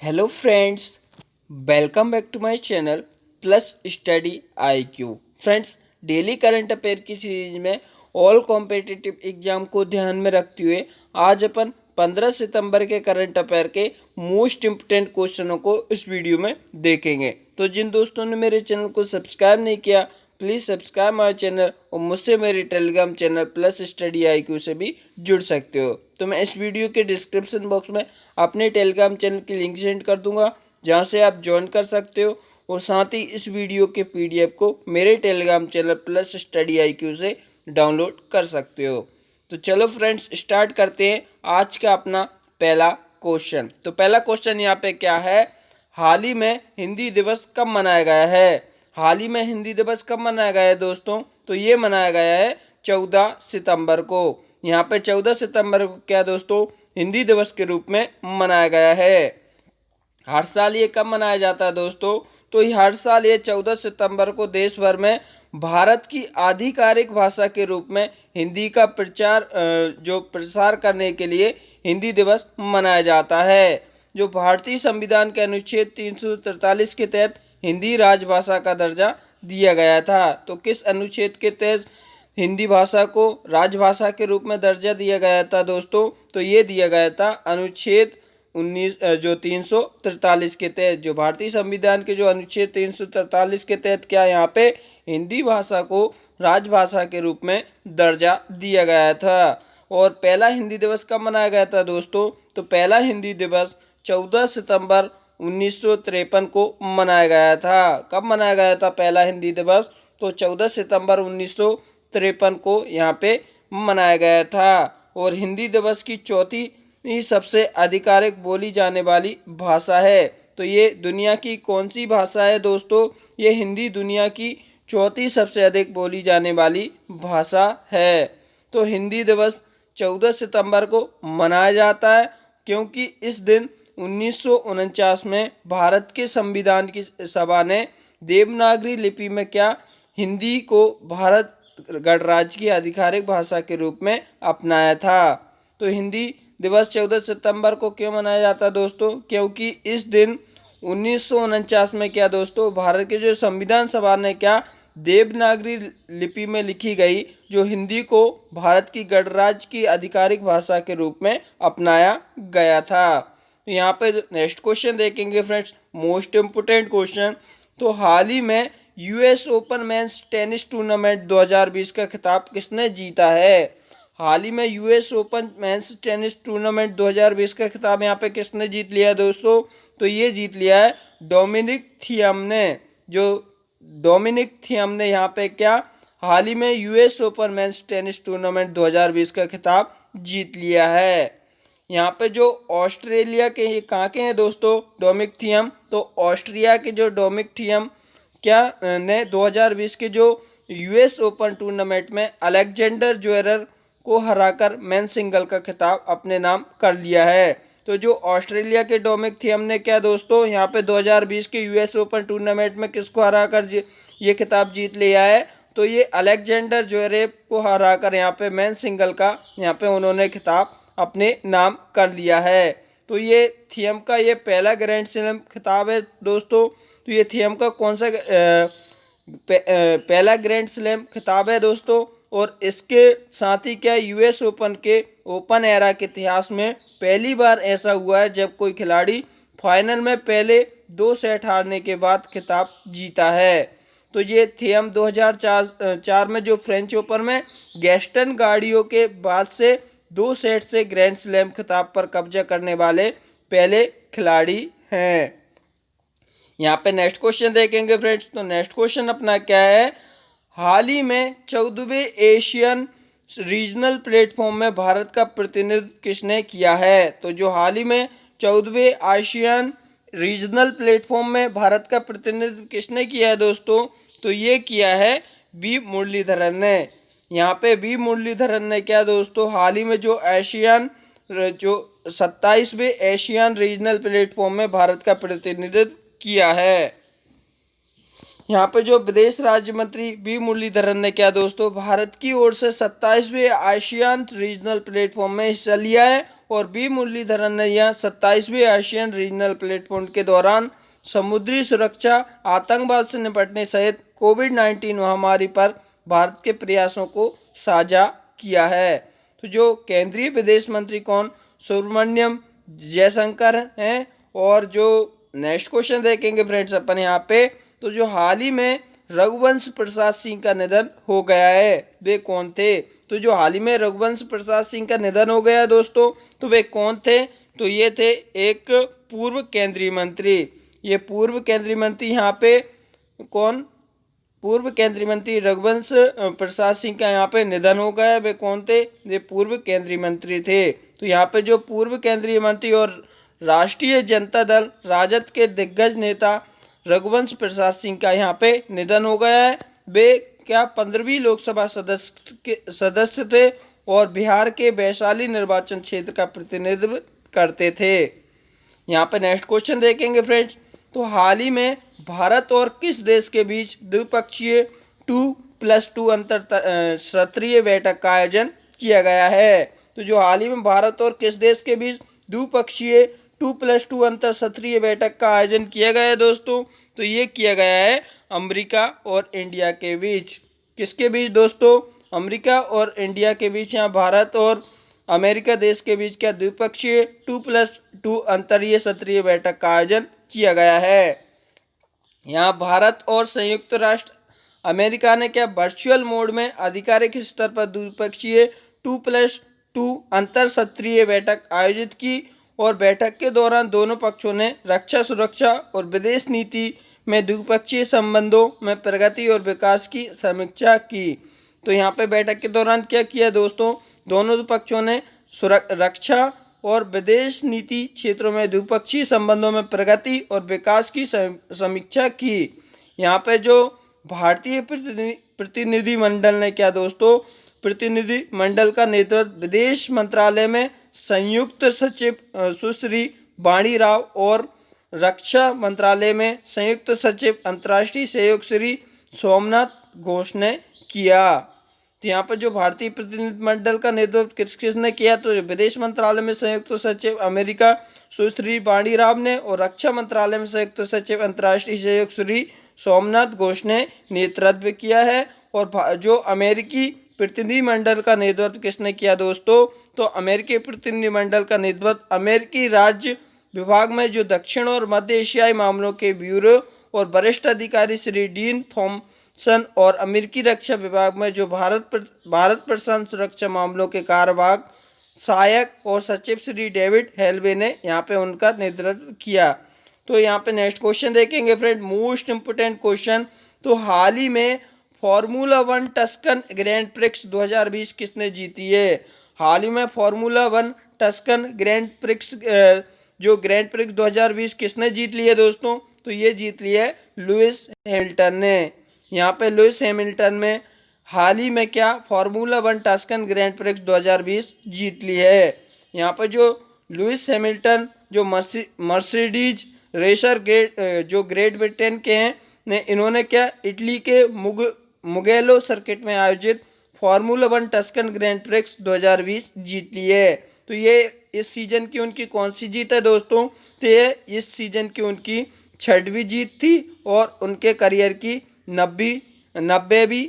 Hello friends, welcome back to my channel plus study IQ. Friends, daily current affair की series में all competitive exam को ध्यान में रखते हुए आज अपन 15 सितंबर के करंट अफेयर के मोस्ट इम्पोर्टेंट क्वेश्चनों को इस वीडियो में देखेंगे। तो जिन दोस्तों ने मेरे चैनल को सब्सक्राइब नहीं किया, प्लीज़ सब्सक्राइब माय चैनल और मुझसे मेरे Telegram channel plus study IQ से भी जुड़ सकते हो। तो मैं इस वीडियो के डिस्क्रिप्शन बॉक्स में अपने टेलीग्राम चैनल की लिंक सेंड कर दूंगा, जहां से आप ज्वाइन कर सकते हो और साथ ही इस वीडियो के पीडीएफ को मेरे Telegram channel plus study IQ से डाउनलोड कर सकते हो। तो चलो फ्रेंड्स, स्टार्ट करते हैं आज का अपना पहला क्वेश्चन। तो पहला क्वेश्चन यहाँ पे क्या है, हाल ही में हिंदी दिवस कब मनाया गया है। हाल ही में हिंदी दिवस कब मनाया गया है दोस्तों, तो ये मनाया गया है 14 सितंबर को। यहाँ पे 14 सितंबर को क्या दोस्तों, हिंदी दिवस के रूप में मनाया गया है। हर साल ये कब मनाया जाता है दोस्तों, तो हर साल ये 14 सितंबर को देश भर में भारत की आधिकारिक भाषा के रूप में हिंदी का प्रसार करने के लिए हिंदी दिवस मनाया जाता है। जो भारतीय संविधान के अनुच्छेद 343 के तहत हिंदी राजभाषा का दर्जा दिया गया था। तो किस अनुच्छेद के तहत हिंदी भाषा को राजभाषा के रूप में दर्जा दिया गया था दोस्तों, तो ये दिया गया था अनुच्छेद 343 के तहत। जो भारतीय संविधान के जो अनुच्छेद 343 के तहत क्या यहाँ पे हिंदी भाषा को राजभाषा के रूप में दर्जा दिया गया था। और पहला हिंदी दिवस कब मनाया गया था दोस्तों, तो पहला हिंदी दिवस 14 सितंबर 1953 को मनाया गया था। कब मनाया गया था पहला हिंदी दिवस, तो 14 सितंबर 1953 को यहाँ पे मनाया गया था। और हिंदी दिवस की चौथी सबसे आधिकारिक बोली जाने वाली भाषा है। तो ये दुनिया की कौन सी भाषा है दोस्तों, ये हिंदी दुनिया की चौथी सबसे अधिक बोली जाने वाली भाषा है। तो हिंदी दिवस 14 सितंबर को मनाया जाता है क्योंकि इस दिन 1949 में भारत के संविधान की सभा ने देवनागरी लिपि में क्या हिंदी को भारत गणराज्य की आधिकारिक भाषा के रूप में अपनाया था। तो हिंदी दिवस 14 सितंबर को क्यों मनाया जाता है दोस्तों, क्योंकि इस दिन 1949 में क्या दोस्तों भारत के जो संविधान सभा ने क्या देवनागरी लिपि में लिखी गई जो हिंदी को भारत की गणराज्य की आधिकारिक भाषा के रूप में अपनाया गया था। तो यहाँ पे नेक्स्ट क्वेश्चन देखेंगे फ्रेंड्स, मोस्ट इम्पोर्टेंट क्वेश्चन। तो हाल ही में US Open men's tennis tournament 2020 का खिताब किसने जीता है। हाल ही में US Open men's tennis tournament 2020 का खिताब यहाँ पे किसने जीत लिया है दोस्तों, तो ये जीत लिया है डोमिनिक थियम ने। जो डोमिनिक थियम ने यहाँ पे क्या हाल ही में US Open men's tennis tournament 2020 का खिताब जीत लिया है। यहाँ पे जो ऑस्ट्रेलिया के ये कहाँ के हैं दोस्तों डोमिनिक थियम, तो ऑस्ट्रिया के जो डोमिनिक थियम क्या ने 2020 के जो यूएस ओपन टूर्नामेंट में अलेक्जेंडर ज्वेरर को हराकर मेन सिंगल का खिताब अपने नाम कर लिया है। तो जो ऑस्ट्रेलिया के डोमिनिक थियम ने क्या दोस्तों यहाँ पे 2020 के यूएस ओपन टूर्नामेंट में किसको हराकर ये खिताब जीत लिया है, तो ये अलेक्जेंडर ज्वेरेव को हराकर यहाँ पे मेन सिंगल का यहाँ पे उन्होंने खिताब अपने नाम कर लिया है। तो ये थियम का ये पहला ग्रैंड स्लैम खिताब है दोस्तों। तो ये थियम का कौन सा पहला ग्रैंड स्लैम खिताब है दोस्तों। और इसके साथ ही क्या यूएस ओपन के ओपन एरा के इतिहास में पहली बार ऐसा हुआ है जब कोई खिलाड़ी फाइनल में पहले 2 सेट हारने के बाद खिताब जीता है। तो ये थियम 2004 में जो फ्रेंच ओपन में गैस्टन गार्डियो के बाद से 2 सेट से ग्रैंड स्लैम खिताब पर कब्जा करने वाले पहले खिलाड़ी हैं। यहाँ पे नेक्स्ट क्वेश्चन देखेंगे फ्रेंड्स। तो नेक्स्ट क्वेश्चन अपना क्या है, हाल ही में 14वें एशियन रीजनल प्लेटफॉर्म में भारत का प्रतिनिधित्व किसने किया है। तो जो हाल ही में 14वें एशियन रीजनल प्लेटफॉर्म में भारत का प्रतिनिधित्व किसने किया है दोस्तों, तो ये किया है वी मुरलीधरन ने। यहाँ पे वी मुरलीधरन ने क्या दोस्तों हाल ही में जो 27वें एशियन रीजनल प्लेटफॉर्म में भारत का प्रतिनिधित्व किया है। यहाँ पे जो विदेश राज्य मंत्री वी मुरलीधरन ने क्या दोस्तों भारत की ओर से 27वें आसियान रीजनल प्लेटफॉर्म में हिस्सा लिया है और बी मुरलीधरन ने यह 27वें एशियन रीजनल प्लेटफॉर्म के दौरान समुद्री सुरक्षा, आतंकवाद से निपटने सहित कोविड-19 महामारी पर भारत के प्रयासों को साझा किया है। तो जो केंद्रीय विदेश मंत्री कौन, सुब्रमण्यम जयशंकर हैं। और जो नेक्स्ट क्वेश्चन देखेंगे फ्रेंड्स अपन यहाँ पे, तो जो हाल ही में रघुवंश प्रसाद सिंह का निधन हो गया है, वे कौन थे। तो जो हाल ही में रघुवंश प्रसाद सिंह का निधन हो गया दोस्तों, तो वे कौन थे, तो ये थे एक पूर्व केंद्रीय मंत्री। ये पूर्व केंद्रीय मंत्री यहाँ पे कौन, पूर्व केंद्रीय मंत्री रघुवंश प्रसाद सिंह का यहाँ पे निधन हो गया। वे कौन थे, ये पूर्व केंद्रीय मंत्री थे। तो यहाँ पे जो पूर्व केंद्रीय मंत्री और राष्ट्रीय जनता दल राजद के दिग्गज नेता रघुवंश प्रसाद सिंह का यहाँ पे निधन हो गया है। वे क्या 15वीं लोकसभा सदस्य थे और बिहार के वैशाली निर्वाचन क्षेत्र का प्रतिनिधित्व करते थे। यहाँ पे नेक्स्ट क्वेश्चन देखेंगे फ्रेंड्स, तो हाल ही में भारत और किस देश के बीच द्विपक्षीय 2+2 अंतर सत्रीय बैठक का आयोजन किया गया है। तो जो हाल ही में भारत और किस देश के बीच द्विपक्षीय 2+2 अंतर सत्रीय बैठक का आयोजन किया गया है दोस्तों, तो ये किया गया है अमेरिका और इंडिया के बीच। किसके बीच दोस्तों, अमेरिका और इंडिया के बीच। यहाँ भारत और अमेरिका देश के बीच क्या द्विपक्षीय 2+2 अंतरीय सत्रीय बैठक का आयोजन किया गया है। यहाँ भारत और संयुक्त राष्ट्र अमेरिका ने क्या वर्चुअल मोड में आधिकारिक स्तर पर द्विपक्षीय 2+2 अंतर सत्रीय बैठक आयोजित की और बैठक के दौरान दोनों पक्षों ने रक्षा, सुरक्षा और विदेश नीति में द्विपक्षीय संबंधों में प्रगति और विकास की समीक्षा की। तो यहाँ पे बैठक के दौरान क्या किया दोस्तों, दोनों पक्षों ने रक्षा और विदेश नीति क्षेत्रों में द्विपक्षीय संबंधों में प्रगति और विकास की समीक्षा की। यहाँ पे जो भारतीय प्रतिनिधि मंडल ने क्या दोस्तों, प्रतिनिधि मंडल का नेतृत्व विदेश मंत्रालय में संयुक्त सचिव सुश्री वाणी राव और रक्षा मंत्रालय में संयुक्त सचिव अंतर्राष्ट्रीय सहयोग श्री सोमनाथ घोष ने किया। तो यहाँ पर जो भारतीय प्रतिनिधिमंडल का नेतृत्व किसने किया, तो विदेश मंत्रालय में संयुक्त सचिव अमेरिका सुश्री वाणी राव ने और रक्षा मंत्रालय में संयुक्त सचिव अंतर्राष्ट्रीय सहयोग श्री सोमनाथ घोष ने नेतृत्व किया है। और जो अमेरिकी प्रतिनिधिमंडल का नेतृत्व किसने किया दोस्तों, तो अमेरिकी प्रतिनिधिमंडल का नेतृत्व अमेरिकी राज्य विभाग में जो दक्षिण और मध्य एशियाई मामलों के ब्यूरो और वरिष्ठ अधिकारी श्री डीन थॉमसन और अमेरिकी रक्षा विभाग में जो भारत प्रशांत सुरक्षा मामलों के कार्यवाहक सहायक और सचिव श्री डेविड हेल्वे ने यहाँ पे उनका नेतृत्व किया। तो यहाँ पे नेक्स्ट क्वेश्चन देखेंगे फ्रेंड, मोस्ट इम्पोर्टेंट क्वेश्चन। तो हाल ही में फार्मूला 1 टस्कन ग्रैंड प्रिक्स 2020 किसने जीती है। हाल ही में फार्मूला 1 टस्कन ग्रैंड प्रिक्स जो ग्रैंड प्रिक्स 2020 किसने जीत ली है दोस्तों, तो ये जीत ली है लुइस हैमिल्टन ने। यहाँ पे लुइस हैमिल्टन में हाल ही में क्या फार्मूला 1 टस्कन ग्रैंड प्रिक्स 2020 जीत ली है। यहाँ पर जो लुइस हैमिल्टन जो मर्सिडीज रेसर जो ग्रेट ब्रिटेन के हैं ने, इन्होंने क्या इटली के मुगेलो सर्किट में आयोजित फार्मूला 1 टस्कन ग्रैंड प्रिक्स 2020 जीत ली है। तो ये इस सीजन की उनकी कौन सी जीत है दोस्तों, तो ये इस सीजन की उनकी 6वीं जीत थी और उनके करियर की 90वीं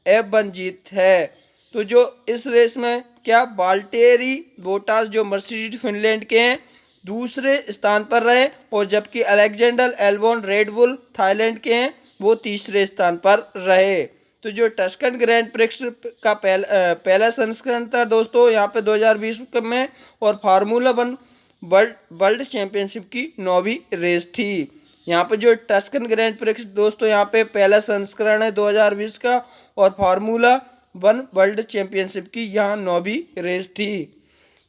F1 जीत है। तो जो इस रेस में क्या वाल्टेरी बोटास जो मर्सिडीज फिनलैंड के हैं दूसरे स्थान पर रहे, और जबकि अलेक्जेंडर एल्बोन रेडबुल थाईलैंड के हैं वो तीसरे स्थान पर रहे। तो जो टस्कन ग्रैंड प्रिक्स का पहला संस्करण था दोस्तों यहाँ पे 2020 में, और फार्मूला 1 वर्ल्ड चैंपियनशिप की 9वीं रेस थी। यहाँ पे जो टस्कन ग्रैंड प्रिक्स दोस्तों यहाँ पे पहला संस्करण है 2020 का, और फार्मूला 1 वर्ल्ड चैंपियनशिप की यहाँ 9वीं रेस थी।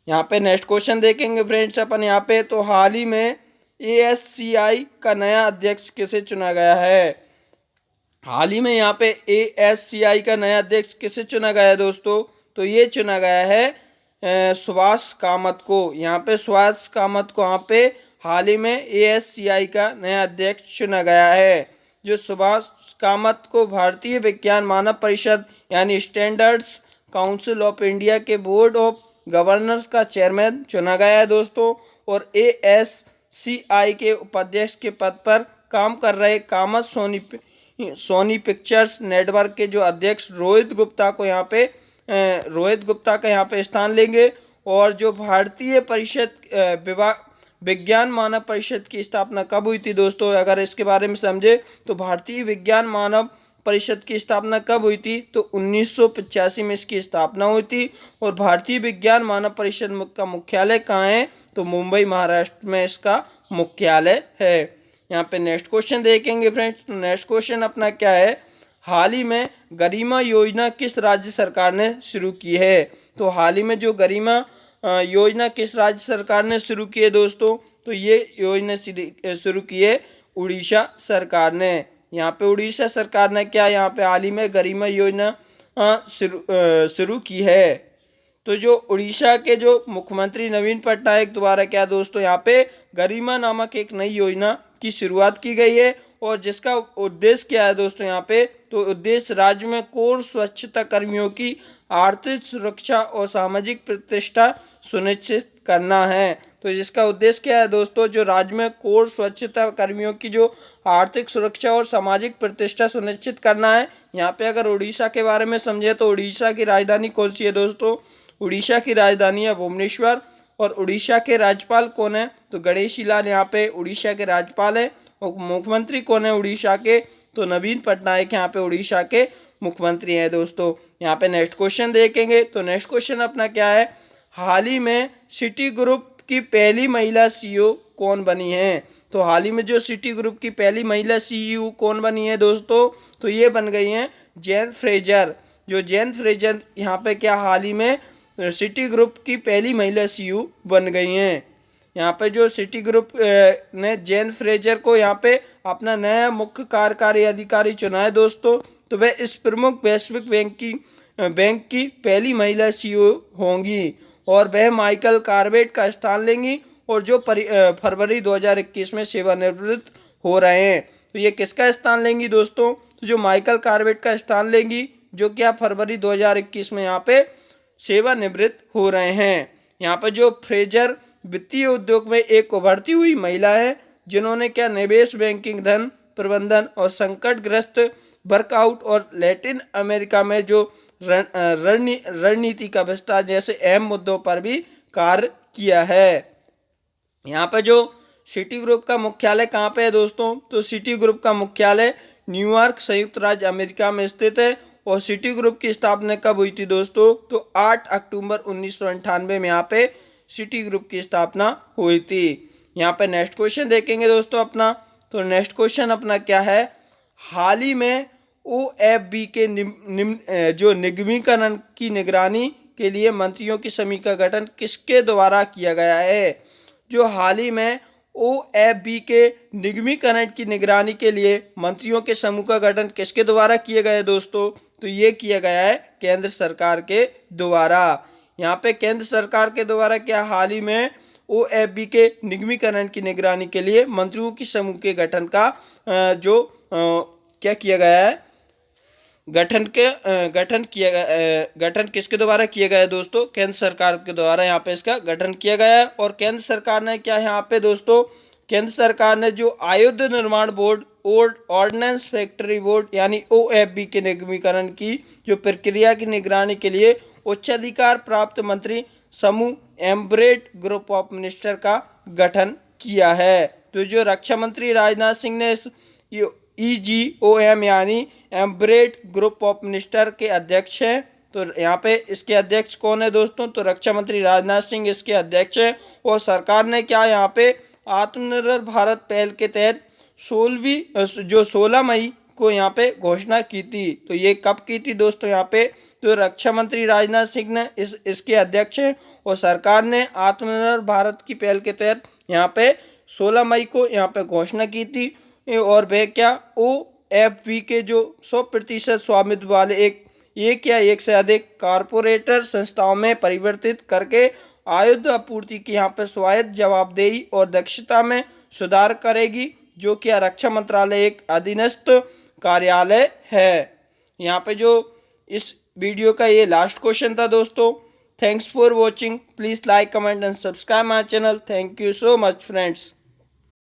यहाँ पे नेक्स्ट क्वेश्चन देखेंगे फ्रेंड्स अपन यहाँ पे, तो हाल ही में ASCI का नया अध्यक्ष किसे चुना गया है। हाल ही में यहाँ पे ASCI का नया अध्यक्ष किसे चुना गया है दोस्तों, तो ये चुना गया है सुभाष कामत को। यहाँ पे सुभाष कामत को यहाँ पे हाल ही में ASCI का नया अध्यक्ष चुना गया है। जो सुभाष कामत को भारतीय विज्ञान मानव परिषद यानी स्टैंडर्ड्स काउंसिल ऑफ इंडिया के बोर्ड ऑफ गवर्नर्स का चेयरमैन चुना गया है दोस्तों। और ASCI के उपाध्यक्ष के पद पर काम कर रहे कामत सोनी पिक्चर्स नेटवर्क के जो अध्यक्ष रोहित गुप्ता का यहाँ पे स्थान लेंगे। और जो भारतीय विज्ञान मानव परिषद की स्थापना कब हुई थी दोस्तों, अगर इसके बारे में समझे तो भारतीय विज्ञान मानव परिषद की स्थापना कब हुई थी, तो 1985 में इसकी स्थापना हुई थी। और भारतीय विज्ञान मानव परिषद का मुख्यालय कहाँ है, तो मुंबई महाराष्ट्र में इसका मुख्यालय है। यहाँ पे नेक्स्ट क्वेश्चन देखेंगे फ्रेंड्स। तो नेक्स्ट क्वेश्चन अपना क्या है, हाल ही में गरिमा योजना किस राज्य सरकार ने शुरू की है। तो हाल ही में जो गरिमा योजना किस राज्य सरकार ने शुरू की है दोस्तों, तो ये योजना शुरू की है उड़ीसा सरकार ने। यहाँ पे उड़ीसा सरकार ने क्या यहाँ पे हाल ही में गरिमा योजना शुरू की है। तो जो उड़ीसा के जो मुख्यमंत्री नवीन पटनायक द्वारा क्या दोस्तों यहाँ पे गरिमा नामक एक नई योजना की शुरुआत की गई है। और जिसका उद्देश्य क्या है दोस्तों यहाँ पे, तो उद्देश्य राज्य में कोर स्वच्छता कर्मियों की आर्थिक सुरक्षा और सामाजिक प्रतिष्ठा सुनिश्चित करना है। तो जिसका उद्देश्य क्या है दोस्तों, जो राज्य में कोर स्वच्छता कर्मियों की जो आर्थिक सुरक्षा और सामाजिक प्रतिष्ठा सुनिश्चित करना है। यहाँ पे अगर उड़ीसा के बारे में समझे तो उड़ीसा की राजधानी कौन सी है दोस्तों, उड़ीसा की राजधानी है भुवनेश्वर। और उड़ीसा के राज्यपाल कौन है, तो गणेशी लाल यहाँ पे उड़ीसा के राज्यपाल है। और मुख्यमंत्री कौन है उड़ीसा के, तो नवीन पटनायक यहाँ पे उड़ीसा के मुख्यमंत्री हैं दोस्तों। यहाँ पे नेक्स्ट क्वेश्चन देखेंगे। तो नेक्स्ट क्वेश्चन अपना क्या है, हाल ही में सिटी ग्रुप की पहली महिला CEO कौन बनी है। तो हाल ही में जो सिटी ग्रुप की पहली महिला CEO कौन बनी है दोस्तों, तो ये बन गई हैं जेन फ्रेजर। जो जेन फ्रेजर यहाँ पे क्या हाल ही में सिटी ग्रुप की पहली महिला CEO बन गई हैं। यहाँ पे जो सिटी ग्रुप ने जेन फ्रेजर को यहाँ पे अपना नया मुख्य कार्यकारी अधिकारी चुना है दोस्तों। तो वह इस प्रमुख वैश्विक बैंक की पहली महिला CEO होंगी। और वह माइकल कार्बेट का स्थान लेंगी, और जो फरवरी 2021 में सेवानिवृत्त हो रहे हैं। तो ये किसका स्थान लेंगी दोस्तों, तो जो माइकल कार्बेट का स्थान लेंगी, जो क्या फरवरी 2021 में यहाँ पे सेवानिवृत्त हो रहे हैं। यहाँ पे जो फ्रेजर वित्तीय उद्योग में एक उभरती हुई महिला है, जिन्होंने क्या निवेश बैंकिंग, धन प्रबंधन और संकटग्रस्त वर्कआउट और लैटिन अमेरिका में जो रणनीति का विस्तार जैसे अहम मुद्दों पर भी कार्य किया है। यहाँ पे जो सिटी ग्रुप का मुख्यालय कहाँ पे है दोस्तों, तो सिटी ग्रुप का मुख्यालय न्यूयॉर्क संयुक्त राज्य अमेरिका में स्थित है। और सिटी ग्रुप की स्थापना कब हुई थी दोस्तों, तो 8 अक्टूबर 1998 में यहाँ पे सिटी ग्रुप की स्थापना हुई थी। यहाँ पे नेक्स्ट क्वेश्चन देखेंगे दोस्तों अपना। तो नेक्स्ट क्वेश्चन अपना क्या है, हाल ही में OFB के जो निगमीकरण की निगरानी के लिए मंत्रियों की समिति का गठन किसके द्वारा किया गया है। जो हाल ही में OFB के निगमीकरण की निगरानी के लिए मंत्रियों के समूह का गठन किसके द्वारा किया गया है दोस्तों, तो ये किया गया है केंद्र सरकार के द्वारा। यहाँ पे केंद्र सरकार के द्वारा क्या हाल ही में OFB के निगमीकरण की निगरानी के लिए मंत्रियों की समूह के गठन का क्या किया गया है, गठन किसके द्वारा किया गया है दोस्तों, केंद्र सरकार के द्वारा यहाँ पे इसका गठन किया गया है। और केंद्र सरकार ने क्या यहाँ पे दोस्तों, केंद्र सरकार ने जो आयुध निर्माण बोर्ड ऑर्डिनेंस फैक्ट्री बोर्ड यानी OFB के निगमीकरण की जो प्रक्रिया की निगरानी के लिए उच्चाधिकार प्राप्त मंत्री समूह एम्ब्रेट ग्रुप ऑफ मिनिस्टर का गठन किया है। तो जो रक्षा मंत्री राजनाथ सिंह ने इस EGOM यानी एम्ब्रेट ग्रुप ऑफ मिनिस्टर के अध्यक्ष हैं। तो यहाँ पे इसके अध्यक्ष कौन है दोस्तों, तो रक्षा मंत्री राजनाथ सिंह इसके अध्यक्ष हैं। और सरकार ने क्या यहाँ पे आत्मनिर्भर भारत पहल के तहत 16 मई को यहाँ पे घोषणा की थी। तो ये कब की थी दोस्तों, यहाँ पे तो रक्षा मंत्री राजनाथ सिंह ने इसके अध्यक्ष हैं। और सरकार ने आत्मनिर्भर भारत की पहल के तहत यहाँ पे 16 मई को यहाँ पे घोषणा की थी। और वह क्या OFB के जो 100% स्वामित्व वाले एक या एक से अधिक कारपोरेटर संस्थाओं में परिवर्तित करके आयुध आपूर्ति की यहाँ पर स्वायत्त जवाबदेही और दक्षता में सुधार करेगी, जो कि रक्षा मंत्रालय एक अधीनस्थ कार्यालय है। यहाँ पे जो इस वीडियो का ये लास्ट क्वेश्चन था दोस्तों। Thanks for watching. Please like, comment and subscribe my channel. Thank you so much friends.